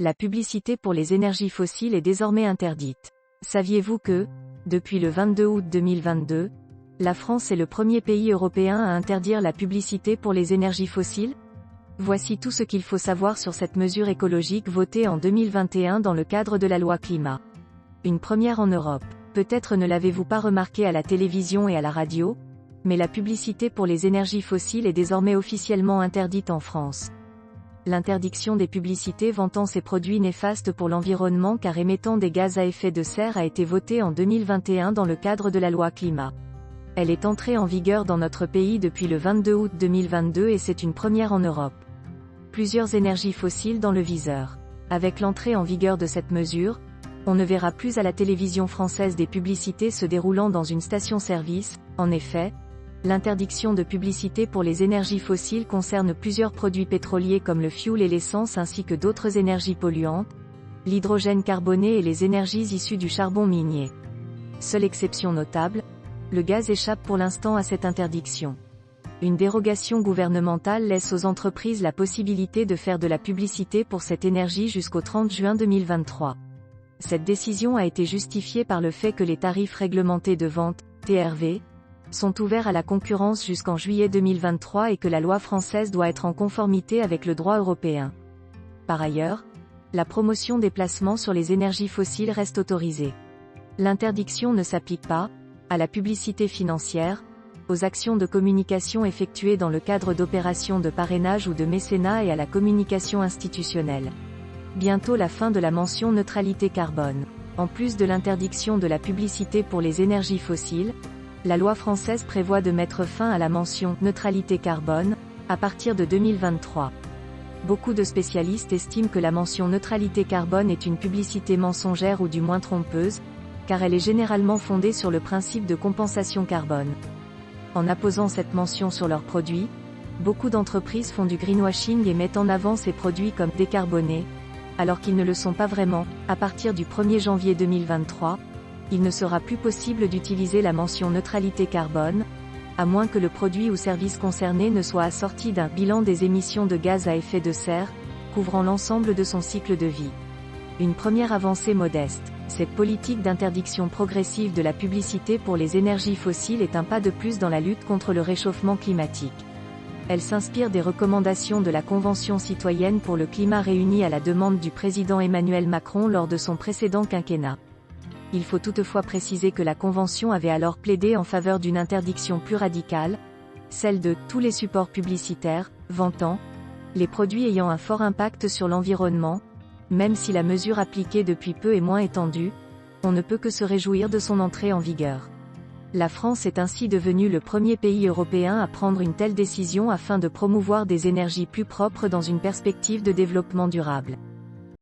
La publicité pour les énergies fossiles est désormais interdite. Saviez-vous que, depuis le 22 août 2022, la France est le premier pays européen à interdire la publicité pour les énergies fossiles? Voici tout ce qu'il faut savoir sur cette mesure écologique votée en 2021 dans le cadre de la loi climat. Une première en Europe. Peut-être ne l'avez-vous pas remarqué à la télévision et à la radio, mais la publicité pour les énergies fossiles est désormais officiellement interdite en France. L'interdiction des publicités vantant ces produits néfastes pour l'environnement car émettant des gaz à effet de serre a été votée en 2021 dans le cadre de la loi climat. Elle est entrée en vigueur dans notre pays depuis le 22 août 2022 et c'est une première en Europe. Plusieurs énergies fossiles dans le viseur. Avec l'entrée en vigueur de cette mesure, on ne verra plus à la télévision française des publicités se déroulant dans une station-service. En effet, l'interdiction de publicité pour les énergies fossiles concerne plusieurs produits pétroliers comme le fioul et l'essence ainsi que d'autres énergies polluantes, l'hydrogène carboné et les énergies issues du charbon minier. Seule exception notable, le gaz échappe pour l'instant à cette interdiction. Une dérogation gouvernementale laisse aux entreprises la possibilité de faire de la publicité pour cette énergie jusqu'au 30 juin 2023. Cette décision a été justifiée par le fait que les tarifs réglementés de vente, TRV, sont ouverts à la concurrence jusqu'en juillet 2023 et que la loi française doit être en conformité avec le droit européen. Par ailleurs, la promotion des placements sur les énergies fossiles reste autorisée. L'interdiction ne s'applique pas à la publicité financière, aux actions de communication effectuées dans le cadre d'opérations de parrainage ou de mécénat et à la communication institutionnelle. Bientôt la fin de la mention neutralité carbone. En plus de l'interdiction de la publicité pour les énergies fossiles, la loi française prévoit de mettre fin à la mention neutralité carbone à partir de 2023. Beaucoup de spécialistes estiment que la mention neutralité carbone est une publicité mensongère ou du moins trompeuse, car elle est généralement fondée sur le principe de compensation carbone. En apposant cette mention sur leurs produits, beaucoup d'entreprises font du greenwashing et mettent en avant ces produits comme décarbonés, alors qu'ils ne le sont pas vraiment. À partir du 1er janvier 2023, il ne sera plus possible d'utiliser la mention neutralité carbone, à moins que le produit ou service concerné ne soit assorti d'un bilan des émissions de gaz à effet de serre, couvrant l'ensemble de son cycle de vie. Une première avancée modeste. Cette politique d'interdiction progressive de la publicité pour les énergies fossiles est un pas de plus dans la lutte contre le réchauffement climatique. Elle s'inspire des recommandations de la Convention citoyenne pour le climat réunie à la demande du président Emmanuel Macron lors de son précédent quinquennat. Il faut toutefois préciser que la Convention avait alors plaidé en faveur d'une interdiction plus radicale, celle de tous les supports publicitaires, vantant les produits ayant un fort impact sur l'environnement. Même si la mesure appliquée depuis peu est moins étendue, on ne peut que se réjouir de son entrée en vigueur. La France est ainsi devenue le premier pays européen à prendre une telle décision afin de promouvoir des énergies plus propres dans une perspective de développement durable.